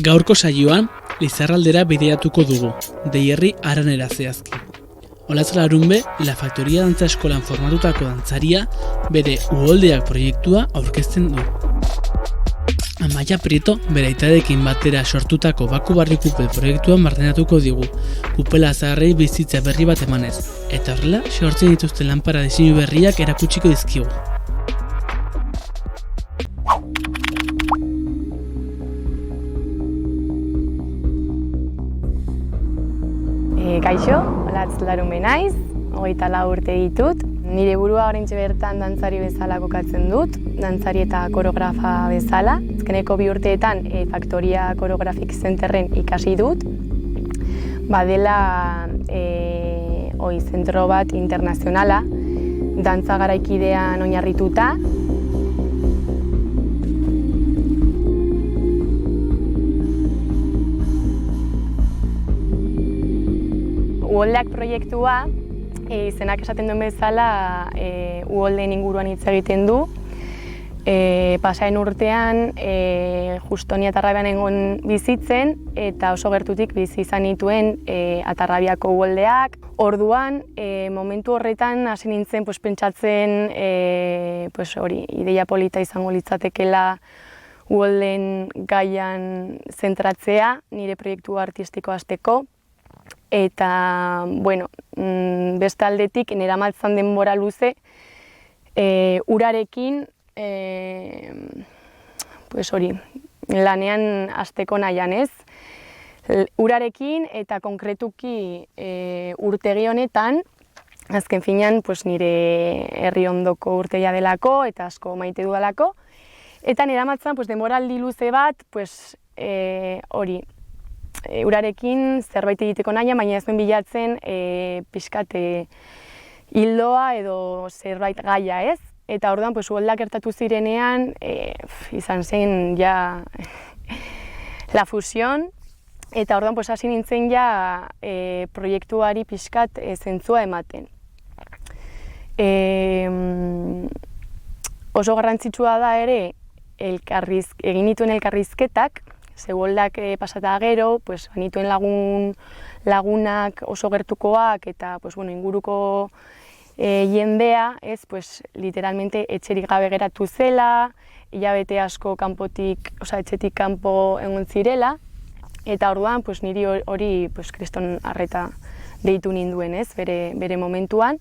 Gaurko saioan, Lizarraldera bideratuko dugu, Deierri Aranera zehazki. Olatz Larunbe, La Factoria Dantza Eskolan formatutako dantzaria, bere Uholdeak proiektua aurkezten du. Amaia Prieto, bere aitarekin batera sortutako Baku Barri Kupel proiektuan barrenatuko digu, kupela zaharrei bizitza berri bat emanez, eta horrela, sortzen dituzten lanpara diseinu berriak erakutsiko dizkigu. Kaixo, Olatz Larunbe naiz, 24 urte ditut. Nire burua oraintxe bertan dantzari bezala kokatzen dut, dantzari eta koreografa bezala. Azkeneko 2 urteetan Factoria Choreographic Centerren ikasi dut. Badela zentro bat internazionala, dantza garaikidean oinarrituta. Uholdeak proiektua, izenak esaten duen bezala, uholdeen inguruan hitz egiten du. Pasaen urtean, justo ni Atarrabian egon bizitzen, eta oso gertutik bizi izan nituen Atarrabiako uholdeak. Orduan, momentu horretan hasi nintzen pentsatzen ideia polita izango litzatekeela uholdeen gaian zentratzea, nire proiektu artistiko hasteko. Eta, beste aldetik, neramatzan denbora luze, urarekin, lanean hasteko nahian ez. Urarekin eta konkretuki urtegi honetan, azken finean nire herri ondoko urtegia delako eta asko maite dudalako. Eta neramatzan denboraldi luze bat, urarekin zerbait egiteko nahi, baina ez duen bilatzen pixkat hildoa edo zerbait gaia ez. Eta orduan, uholdeak gertatu zirenean, izan zen ja la fusión. Eta orduan, hasi nintzen ja proiektuari pixkat zentzua ematen. Oso garrantzitsua da ere, egin nituen elkarrizketak, uholdeak pasata gero, nituen lagunak oso gertukoak eta inguruko jendea, literalmente etxerik gabe geratu zela, hilabete asko etxetik kanpo egon zirela, eta orduan niri hori kriston arreta deitu ninduen bere momentuan.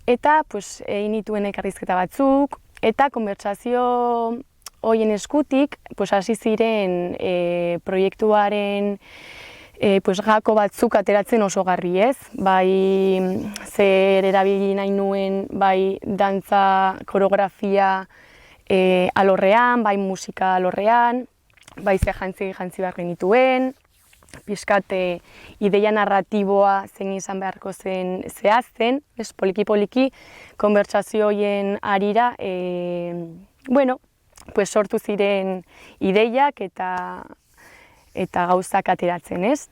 Eta egin nituen elkarrizketa batzuk, eta konbertsazio horien eskutik, hasi ziren proiektuaren gako batzuk ateratzen oso garri ez. Bai zer erabili nahi nuen, bai dantza, koreografia alorrean, bai musika alorrean, bai ze jantzi behar genituen, pixkat ideia narratiboa zein izan beharko zen zehazten, poliki-poliki konbertsazio horien harira, sortu ziren ideiak eta gauzak ateratzen, ez?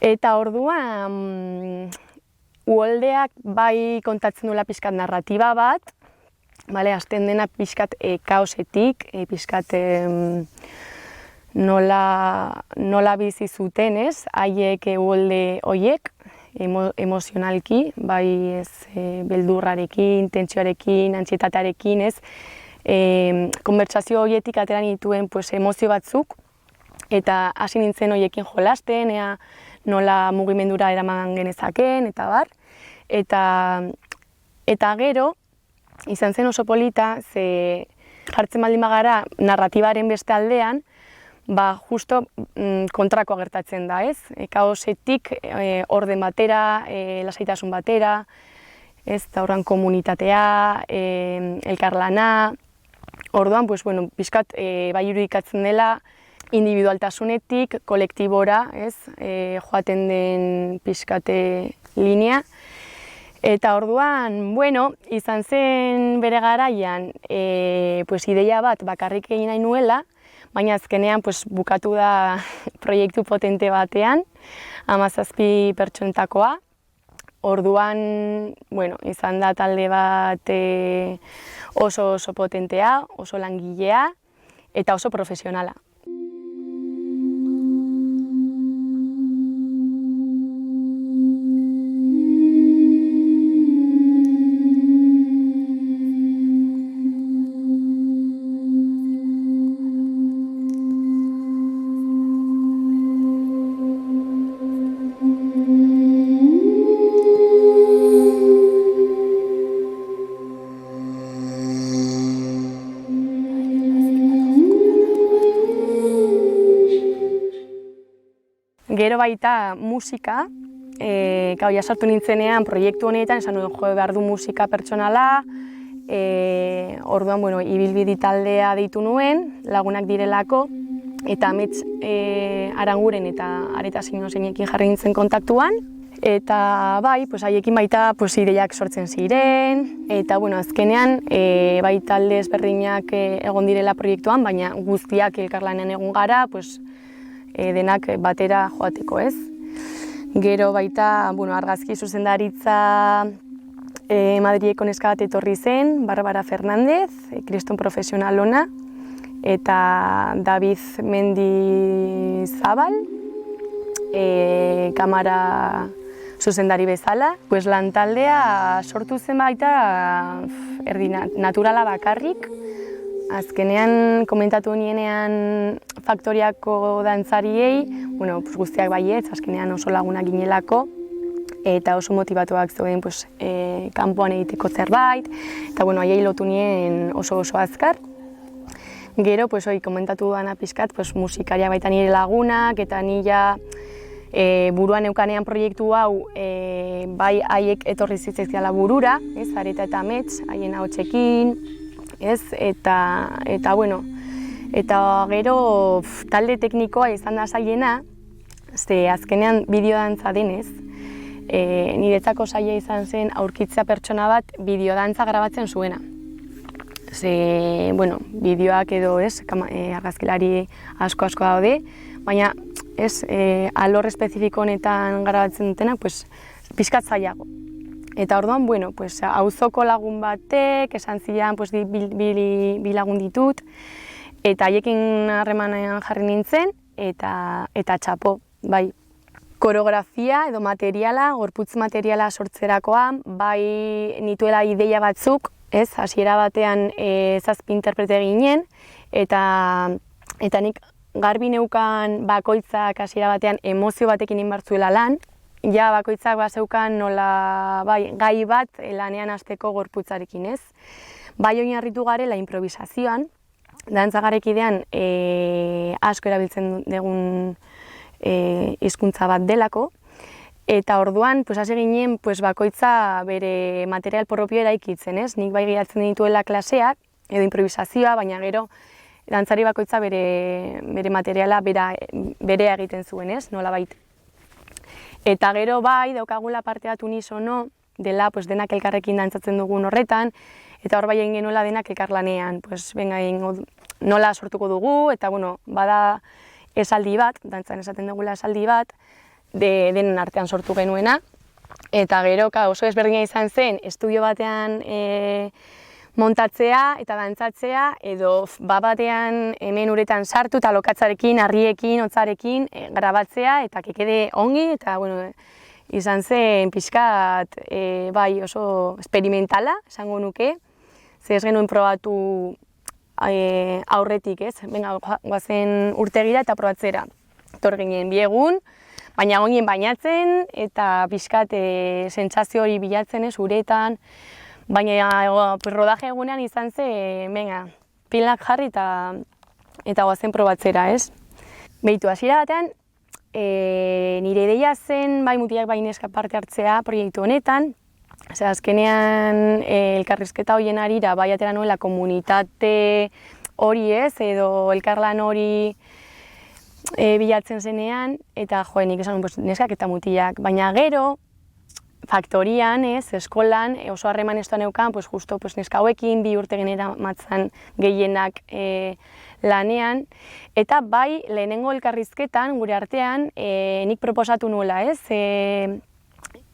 Eta orduan, uholdeak bai kontatzen duela pixkat narratiba bat, hasten dena pixkat kaosetik, pixkat nola bizi zuten, ez? Haiek uholde horiek, emozionalki, bai beldurrarekin, tentsioarekin, antsietatearekin, ez? Konbertsazio horietik atera nituen emozio batzuk eta hasi nintzen horiekin jolasten, nola mugimendura eraman genezaken eta bar. Eta gero, izan zen oso polita, ze jartzen baldin bagara narratibaren beste aldean, justo kontrakoa gertatzen da, ez? Kaosetik orden batera, lasaitasun batera, ez da horren komunitatea, elkarlana. Orduan, pixkat bai irudikatzen dela individualtasunetik kolektibora, joaten den pixkate linea. Eta orduan, izan zen bere garaian, ideia bat bakarrik egin nahi nuela, baina azkenean bukatu da proiektu potente batean, 17 pertsonetakoa. Orduan, izan da talde bat oso potentea, oso langilea eta oso profesionala. baita musika, ja sartu nintzenean proiektu honetan, esan nuen behar du musika pertsonala, orduan, ibilbide taldea deitu nuen, lagunak direlako, eta amets Aranguren eta Areta Zeinekin jarri nintzen kontaktuan. Eta bai, haiekin baita ideiak sortzen ziren, eta azkenean bai talde ezberdinak egon direla proiektuan, baina guztiak elkarlanean egon gara, denak batera joateko, ez? Gero baita argazki zuzendaritza Madrileko neska bat etorri zen, Barbara Fernández, kriston profesional ona, eta David Mendizabal, kamara zuzendari bezala. Lan taldea sortu zen baita erdi naturala bakarrik. Azkenean komentatu nienean faktoriako dantzariei, guztiak baietz, azkenean oso lagunak ginelako, eta oso motivatuak zeuden kanpoan egiteko zerbait, eta haiei lotu nien oso azkar. Gero, komentatu dana pixkat, musikaria baita nire lagunak, eta nila buruan eukanean proiektu hau, bai haiek etorri zitzaizkiala burura, Areta eta Amets, haien ahotsekin, eta gero talde teknikoa izan da zailena, azkenean bideodantza denez, niretzako zaila izan zen aurkitzea pertsona bat bideodantza grabatzen zuena. Bideoak edo argazkilari asko daude, baina alor espezifiko honetan grabatzen dutena, pixkat zailago. Eta orduan, auzoko lagun batek, esan zidan, bi lagun ditut, eta haiekin harremanean jarri nintzen, eta txapo, bai. Koreografia edo materiala, gorputz materiala sortzerakoan, bai nituela ideia batzuk, hasiera batean zazpi interprete ginen, eta nik garbi neukan bakoitzak hasiera batean emozio batekin inbartzuela lan, ja bakoitzak bazeukan nola gai bat lanean hasteko gorputzarekin, ez? Bai oinarritu garela improvisazioan, dantza garekidean asko erabiltzen dugun hizkuntza bat delako, eta orduan hasi ginen bakoitza bere material propio eraikitzen, ez? Nik bai gidatzen dituela klaseak edo improvisazioa, baina gero dantzari bakoitza bere materiala berea egiten zuen, ez? Nolabait. Eta gero bai daukagula parteat unisono dela denak elkarrekin dantzatzen dugun horretan, eta hor bai egin genuela denak elkarlanean, nola sortuko dugu, eta bada esaldi bat, dantzan esaten dugula esaldi bat, denen artean sortu genuena, eta gero oso ezberdina izan zen estudio batean montatzea eta dantzatzea, edo batean hemen uretan sartu eta lokatzarekin, harriekin, hotzarekin grabatzea, eta kekede ongi, eta izan zen pixkat bai oso experimentala, esango nuke, ze ez genuen probatu aurretik, ez? Goazen urtegira eta probatzera. Etor ginen bi egun, baina gonien bainatzen eta pixkat sentsazio hori bilatzen ez uretan, baina rodaje egunean izan zen, pilak jarri eta goazen probatzera, ez? Behitu, hasiera batean, nire ideia zen bai mutilak bai neska parte hartzea proiektu honetan, azkenean elkarrizketa horien arira bai atera nuela komunitate hori ez, edo elkarlan hori bilatzen zenean, eta nik esan neskak eta mutilak, baina gero faktorian, eskolan, oso harreman estoa neukan, justo neska hauekin, 2 urte genera matzan gehienak lanean, eta bai lehenengo elkarrizketan, gure artean, nik proposatu nuela,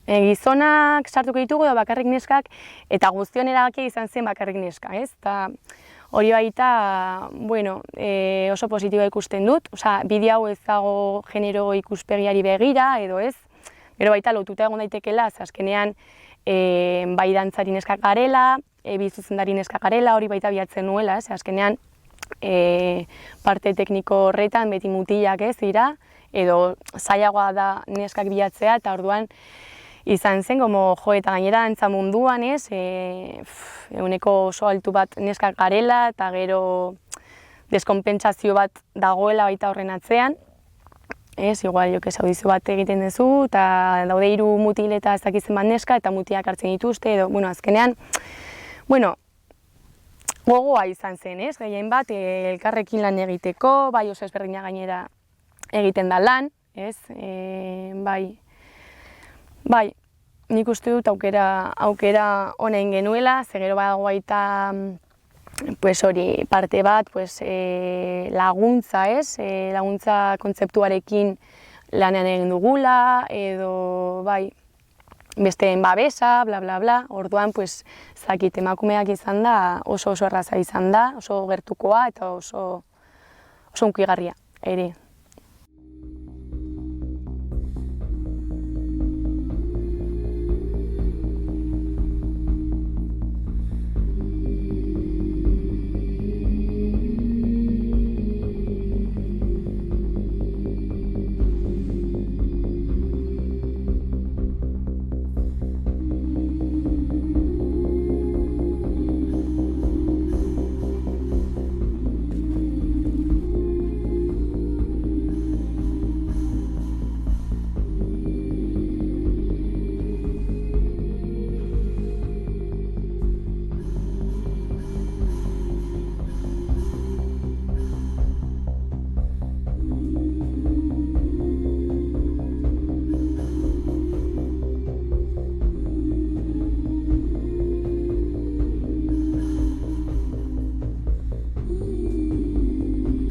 gizonak sartuko ditugu edo bakarrik neskak, eta guztion erabakia izan zen bakarrik neska, ez? Eta hori baita, oso positiboa ikusten dut, bideo hau ez dago genero ikuspegiari begira, edo ez, gero baita lotuta egon daitekela, azkenean bai dantzari neskak garela, bi zuzendari neskak garela, hori baita bilatzen nuela, azkenean parte tekniko horretan beti mutilak ez dira, edo zailagoa da neskak bilatzea, eta orduan izan zen, eta gainera dantza munduan, eguneko oso altu bat neskak garela, eta gero deskonpentsazio bat dagoela baita horren atzean, ez, igual, audizio bat egiten duzu, eta daude 3 mutil eta ez dakizen bat neska, eta mutiak hartzen dituzte, edo, azkenean, gogoa izan zen, ez, gehien bat, elkarrekin lan egiteko, bai oso ezberdina gainera egiten da lan, ez, bai, nik uste dut aukera honen genuela, ze gero badago baita, hori parte bat, laguntza, ez? Laguntza kontzeptuarekin lanean egin dugula, edo, besteen babesa, bla, bla, bla. Orduan, zakit, emakumeak izan da, oso erraza izan da, oso gertukoa eta oso hunkigarria ere.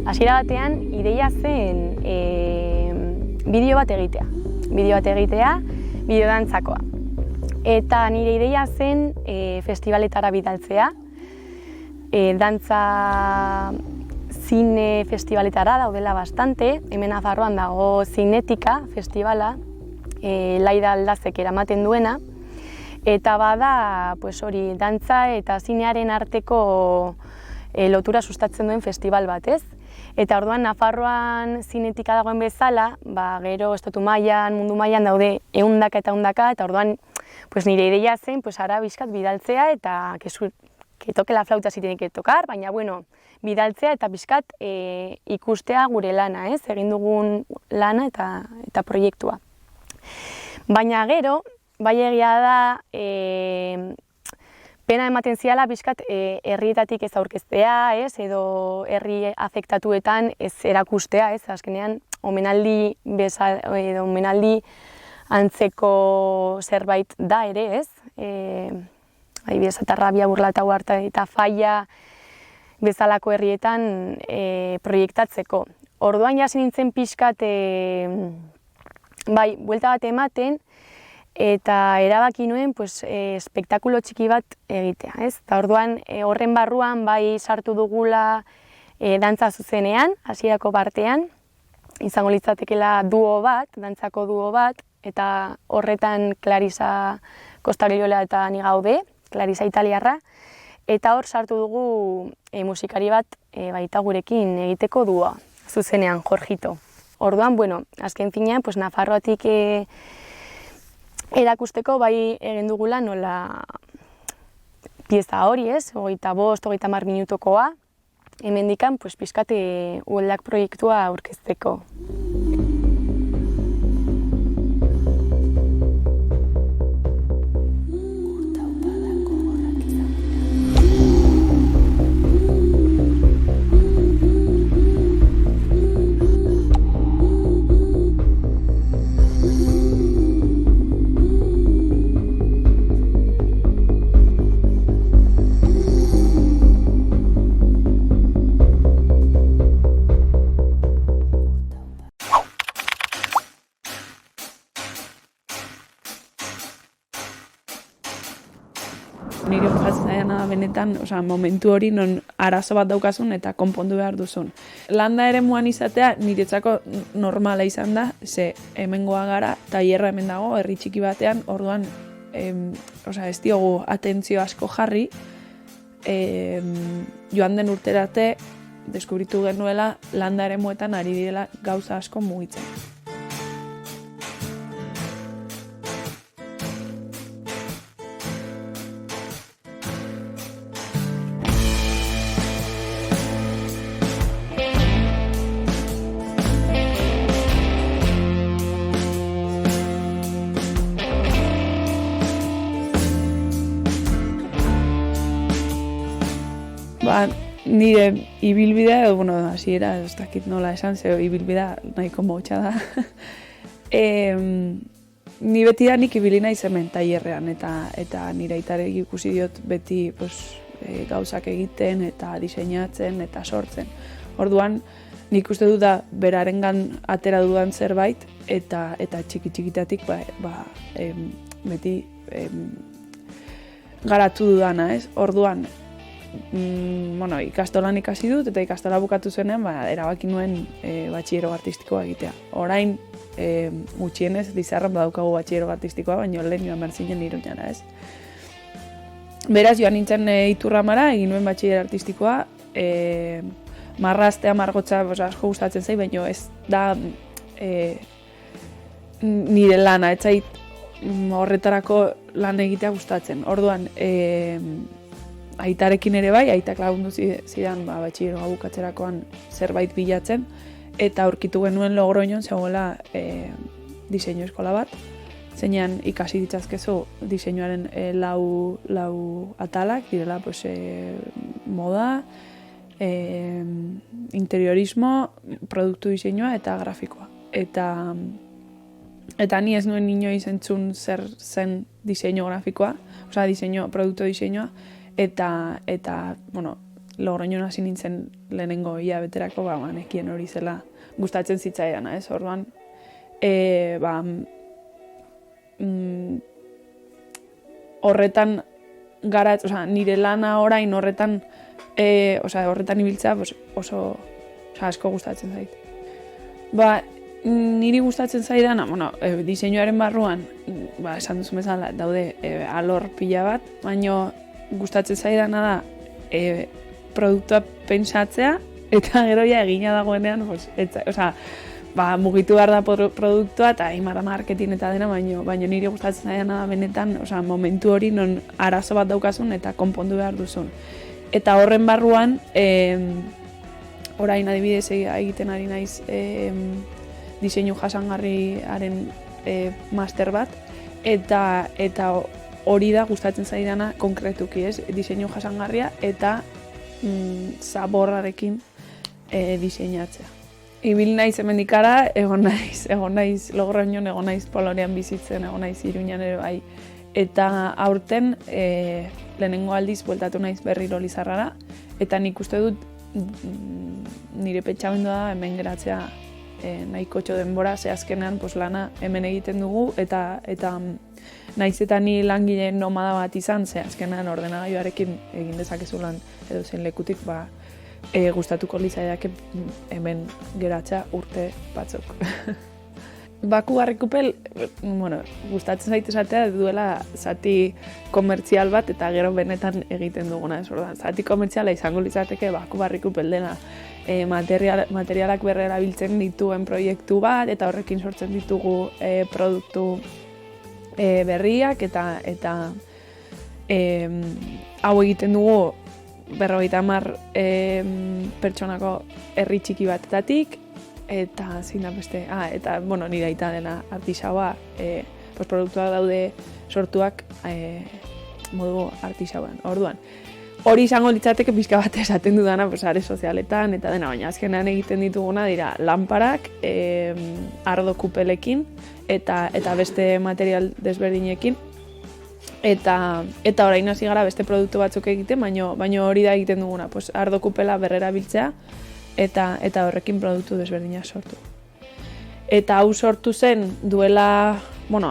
Hasiera batean, ideia zen bideo bat egitea, bideodantzakoa. Eta nire ideia zen festivaletara bidaltzea, dantza zine festivaletara daudela bastante, hemen Nafarroan dago Zinetika festivala, Laida Aldazek eramaten duena, eta bada hori dantza eta zinearen arteko lotura sustatzen duen festival bat, ez? Eta orduan Nafarroan Zinetika dagoen bezala, gero estatu mailan, mundu mailan daude ehundaka, eta orduan nire ideia zen ara bizkat bidaltzea eta que toque la flauta si tiene que tocar, baina bidaltzea eta bizkat ikustea gure lana, ez? Egin dugun lana eta proiektua. Baina gero, bai egia da, pena ematen ziala bizkat herrietatik ez aurkeztea, ez, edo herri afektatuetan ez erakustea, ez, azkenean omenaldi antzeko zerbait da ere, ez, adibidez Atarrabia, Burlatau, Arta eta Faia bezalako herrietan proiektatzeko. Orduan jasi nintzen pixkat, buelta bat ematen, eta erabaki nuen espektakulo txiki bat egitea, ez? Eta orduan horren barruan bai sartu dugula dantza zuzenean, hasierako partean, izango litzatekeela dantzako duo bat, eta horretan Clarisa Costariola eta ni gaude, Clarisa italiarra, eta hor sartu dugu musikari bat baita gurekin egiteko duoa, zuzenean, Jorgito. Orduan, azken finean, Nafarroatik erakusteko bai egin dugula nola pieza hori, ez, 25-30 minutukoa, hemendikan pixkat ueldak proiektua aurkezteko. Nire mojatzen da benetan, momentu hori non arazo bat daukasun eta konpondu behar duzun. Landa ere muan izatea niretzako normala izan da, ze hemengoa gara, tailerra hemen dago, herri txiki batean, orduan ez diogu atentzio asko jarri, joan den urterate deskubritu genuela landa ere muetan ari direla gauza asko mugitzen. Nire ibilbidea, edo, bueno, hasiera, ez dakit nola esan, ze ibilbidea nahiko motxa da. Ni beti da nik ibili naiz hemen tailerrean, eta nire aitari ikusi diot beti gauzak egiten, eta diseinatzen, eta sortzen. Orduan, nik uste dut da berarengan atera dudan zerbait, eta txiki-txikitatik beti garatu dudana, ez? Orduan, ikastolan ikasi dut, eta ikastola bukatu zenean, erabaki nuen batxillero artistikoa egitea. Orain, gutxienez, Lizarran badaukagu batxillero artistikoa, baina lehen joan behar zinen Iruñara, ez? Beraz, joan nintzen Iturramara, egin nuen batxillero artistikoa, marraztea, margotza asko gustatzen zait, baina ez da nire lana, ez zait horretarako lan egitea gustatzen. Orduan, aitarekin ere bai, aitak lagundu zidan batxilleroa bukatzerakoan zerbait bilatzen, eta aurkitu genuen Logroñon zegoela diseinu eskola bat, zeinan ikasi ditzazkezu diseinuaren lau atalak, direla moda, interiorismo, produktu diseinua eta grafikoa. Eta ni ez nuen inoiz entzun zer zen diseinu grafikoa, produktu diseinua, eta Logroñon hasi nintzen lehenengo hilabeterako, nekien hori zela gustatzen zitzaidana, ez? Orduan, horretan nire lana orain horretan ibiltzea oso asko gustatzen zait. Niri gustatzen zaidana, diseinuaren barruan, esan duzu bezala, daude alor pila bat, baina gustatzen zaidana da produktua pentsatzea, eta gero ja egina dagoenean, mugitu behar da produktua, eta imara marketing eta dena, baina niri gustatzen zaidana da benetan, momentu hori non arazo bat daukasun eta konpondu behar duzun. Eta horren barruan, orain adibidez egiten ari naiz diseinu jasangarriaren master bat, eta hori da gustatzen zaidana konkretuki, ez? Diseinu jasangarria eta zaborrarekin diseinatzea. Ibil naiz hemendikara, egon naiz Logroñon, egon naiz Polorean bizitzen, egon naiz Iruñan ere bai. Eta aurten lehenengo aldiz bueltatu naiz berriro Lizarrara, eta nik uste dut nire pentsamendua da hemen geratzea nahikotxo denbora, ze azkenean lana hemen egiten dugu, eta naiz eta ni langile nomada bat izan, ze azkenean ordenagailuarekin egin dezakezu lan edo zen lekutik, gustatuko litzaidake hemen geratzea urte batzuk. Baku Barrikupel, gustatzen zait esatea duela zati komertzial bat eta gero benetan egiten duguna. Zati komertziala izango litzateke Baku Barrikupel dena materialak berrerabiltzen dituen proiektu bat, eta horrekin sortzen ditugu produktu berriak, eta hau egiten dugu 50 pertsonako herri txiki batetatik, eta zein da beste, nire aita dena artisaua, produktuak daude sortuak modu artisauan. Orduan, hori izango litzateke pixka bat esaten dudana are sozialetan, eta dena, baina azkenean egiten dituguna dira lanparak, ardo kupelekin, eta beste material desberdinekin, eta orain hasi gara beste produktu batzuk egiten, baina hori da egiten duguna, ardo kupela berrera biltzea, eta horrekin produktu desberdinak sortu. Eta hau sortu zen duela,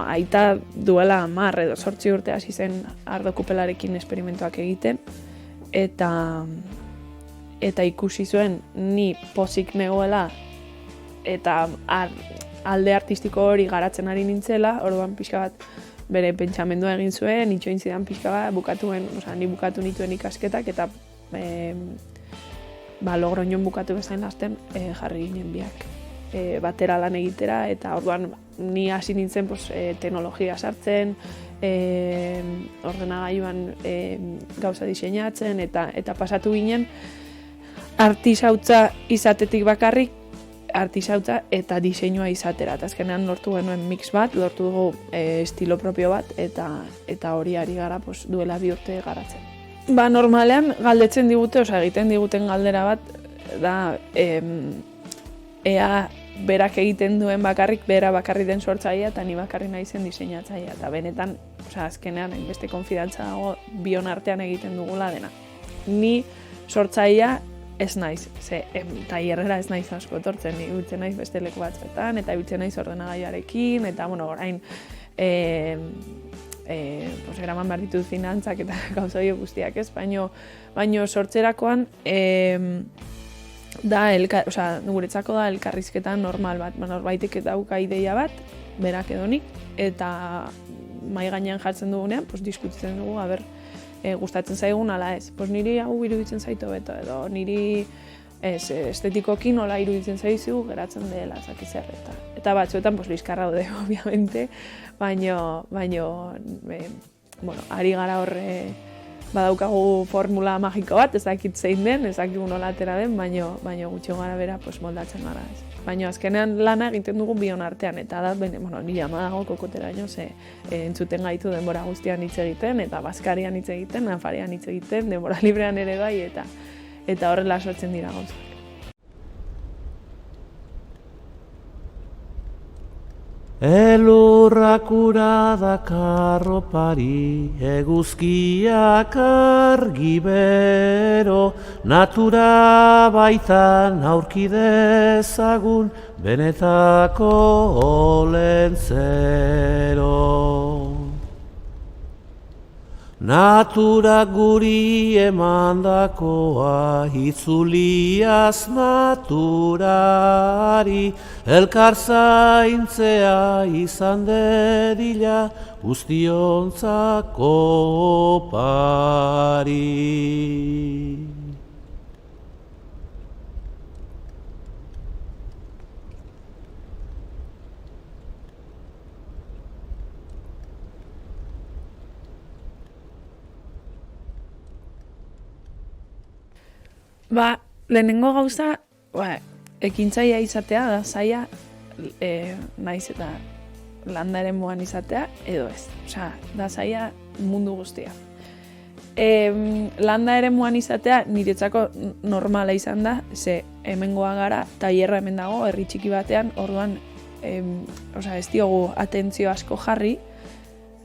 aita duela 10 edo 8 urte hasi zen ardo kupelarekin esperimentuak egiten, eta ikusi zuen ni pozik negoela, eta alde artistiko hori garatzen ari nintzela, orduan pixka bat bere pentsamendua egin zuen, itxoin zidan pixka bat, ni bukatu nituen ikasketak, eta Logroñon bukatu bezain lasten jarri ginen biak batera lan egitera, eta orduan ni hasi nintzen teknologia sartzen, ordenagailuan gauza diseinatzen, eta pasatu ginen artisautza izatetik bakarrik, artisautza eta diseinua izatera. Eta azkenean lortu genuen mix bat, lortu dugu estilo propio bat, eta hori ari gara duela 2 urte garatzen. Ba, normalean galdetzen digute, egiten diguten galdera bat, da, ea berak egiten duen bakarrik, bera bakarrik den sortzailea eta ni bakarrik naizen diseinatzailea. Eta benetan, azkenean, beste konfidantza dago bion artean egiten dugula dena. Ni sortzailea ez naiz, tailerrera ez naiz asko etortzen, ni ibiltzen naiz beste leku batzuetan, eta ibiltzen naiz ordenagailuarekin, eta, orain, eraman behar ditut finantzak eta gauza horiek guztiak ez, baino sortzerakoan, guretzako da elkarrizketa normal bat, norbaitek dauka ideia bat, berak edonik, eta mahai gainean jartzen dugunean, diskutitzen dugu, gustatzen zaigun ala ez. Niri hau iruditzen zaitu beto, edo niri estetikoki nola iruditzen zaizu geratzen dela, zaki zer, eta batzuetan liskarra daude, obviamente, baino, ari gara horre, badaukagu formula magiko bat, ez dakit zein den, ez dakigu nola atera den, baino gutxio gara bera moldatzen gara ez. Baina azkenean lana egiten dugu bion artean, eta da, nire ama dago kokoteraino, entzuten gaitu denbora guztian hitz egiten, eta bazkarian hitz egiten, nafarian hitz egiten, denbora librean ere bai, eta horrela sortzen dira gauzak. Elurrak ura dakarropari, eguzkiak argi bero, natura baitan aurki dezagun, benetako olentzero. Natura guri emandakoa, itzuliaz naturari, elkar zaintzea izan dedila, guztiontzako opari. Lehenengo gauza, ekintzaia izatea da zaila, naiz eta landa eremuan izatea, edo ez. Da zaila mundu guztia. Landa eremuan izatea niretzako normala izan da, hemengoa gara, tailerra hemen dago, herri txiki batean, orduan, ez diogu atentzio asko jarri,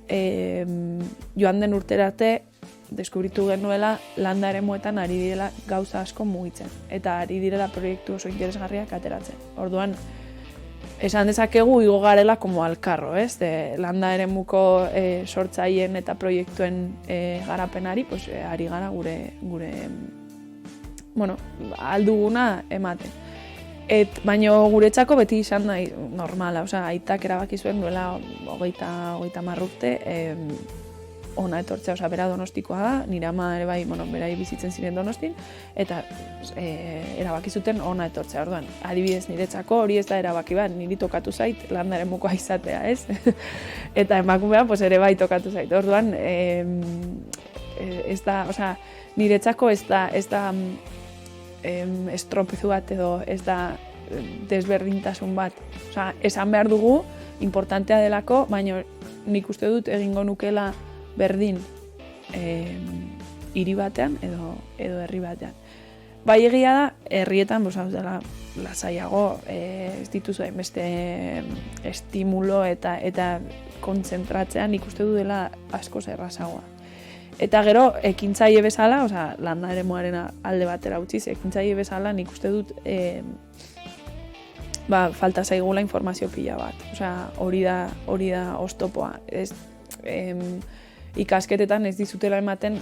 joan den urterarte, deskubritu genuela landa eremuetan ari direla gauza asko mugitzen eta ari direla proiektu oso interesgarriak ateratzen. Orduan, esan dezakegu igo garela como alkarro, ez? Landa eremuko sortzaileen eta proiektuen garapenari, ari gara gure alduguna ematen. Baina guretzako beti izan nahi normala, aitak erabaki zuen duela 30 urte, ona etortzea, bera Donostikoa da, nire ama ere bai, berai bizitzen ziren Donostin, eta erabaki zuten ona etortzea, orduan. Adibidez niretzako hori ez da erabaki bat, niri tokatu zait landa eremukoa izatea, ez? Eta emakumea ere bai tokatu zait, orduan, niretzako ez da estropezu bat edo ez da desberdintasun bat. Esan behar dugu, importantea delako, baina nik uste dut egingo nukela berdin hiri batean edo herri batean. Bai egia da, herrietan, dela lasaiago, ez dituzu beste estimulo eta kontzentratzean ikuste du dela askoz errazagoa. Eta gero, ekintzaile bezala, landa eremuaren alde batera utziz, ekintzaile bezala nik uste dut falta zaigula informazio pila bat. Hori da oztopoa. Ikasketetan ez dizutela ematen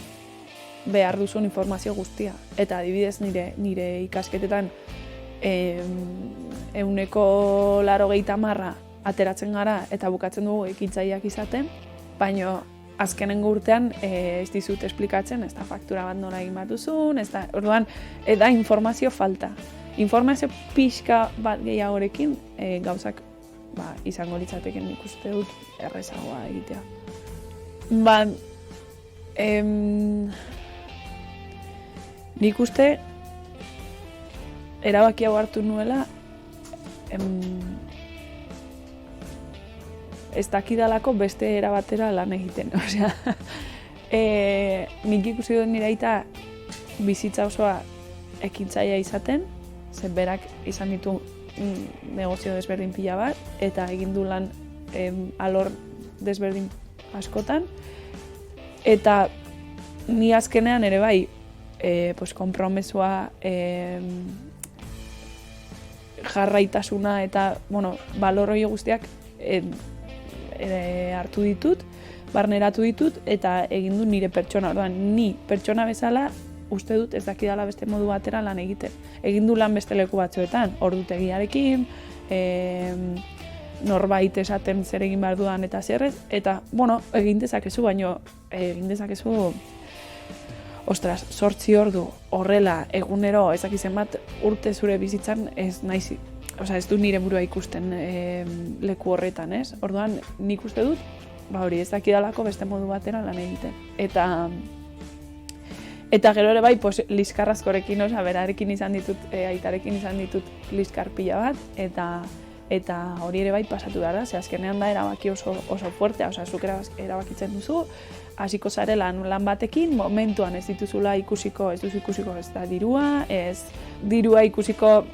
behar duzun informazio guztia. Eta adibidez nire ikasketetan 80% ateratzen gara eta bukatzen dugu ekintzaileak izaten, baina azkenengo urtean ez dizut esplikatzen, ez da faktura bat nola egin bat duzun, orduan, da informazio falta. Informazio pixka bat gehiagorekin gauzak izango litzateken ikuste dut errezagoa egitea. Nik uste erabaki hau hartu nuela ez dakidalako beste era batera lan egiten. Nik ikusi dut nire aita bizitza osoa ekintzaia izaten, ze berak izan ditu negozio desberdin pila bat, eta egin du lan alor desberdin askotan, eta ni azkenean ere bai, konpromesua, jarraitasuna eta balor hori guztiak hartu ditut, barneratu ditut, eta egin du nire pertsona. Orduan, ni pertsona bezala uste dut ez dakidala beste modu batera lan egiten. Egin du lan beste leku batzuetan, ordutegiarekin, norbait esaten zer egin behar dudan eta zerrez, eta, egin dezakezu, baino, egin dezakezu, ostras, 8 ordu horrela egunero ez dakizen bat urte zure bizitzan ez naiz, ez du nire burua ikusten leku horretan, ez? Orduan, nik uste dut, hori ez dakidalako beste modu batera lan egiten. Eta gero ere bai, liskarrazkorekin, berarekin izan ditut, aitarekin izan ditut liskar pila bat, eta hori ere bai pasatu behar da, ze azkenean da erabaki oso fuertea, zuk erabakitzen duzu, hasiko zare lan batekin, momentuan ez duzu ikusiko ez da dirua, ez dirua ikusiko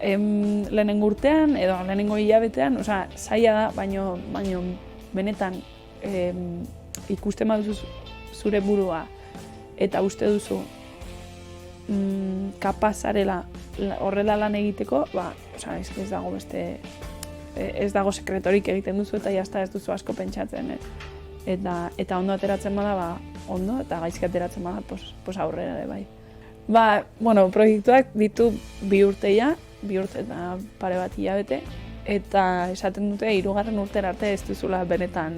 lehenengo urtean, edo lehenengo hilabetean, zaila da, baino benetan ikusten baduzu zure burua, eta uste duzu kapaz zarela horrela lan egiteko, ez dago beste, ez dago sekretorik egiten duzu eta jazta ez duzu asko pentsatzen, eta ondo ateratzen bada, ondo, eta gaizki ateratzen bada, aurrera ere bai. Proiektuak ditu 2 urteia, 2 urte eta pare bat hilabete, eta esaten dute 3. urtera arte ez duzula benetan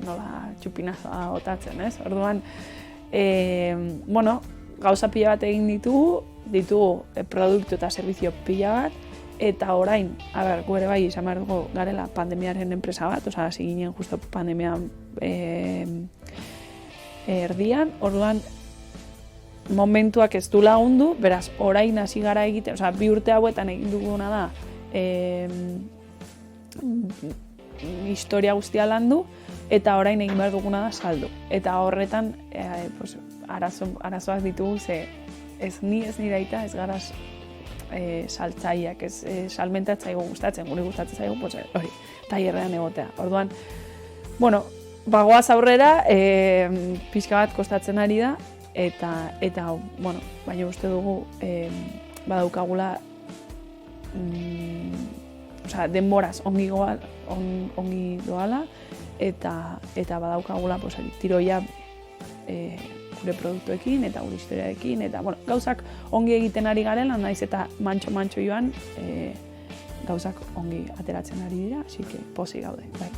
nola txupinazoa botatzen, ez? Orduan, gauza pila bat egin ditugu produktu eta servizio pila bat, eta orain, gu ere bai izan behar dugu garela pandemiaren enpresa bat, hasi ginen justo pandemia erdian, orduan momentuak ez du lagundu, beraz, orain hasi gara egiten, 2 urte hauetan egin duguna da, historia guztia landu, eta orain egin behar duguna da saldu. Eta horretan arazoak ditugu, ze ez nire aita, ez garaz saltzaileak, ez salmentatzaigu gustatzen, guri gustatzen zaigu, hori, tailerrean egotea. Orduan, bagoaz aurrera, pixka bat kostatzen ari da, eta baina uste dugu badaukagula denboraz ongi doala, eta badaukagula tiroia gure produktuekin eta gure historiarekin, eta gauzak ongi egiten ari garela, naiz eta mantxo joan gauzak ongi ateratzen ari dira, así que pozik gaude, bai.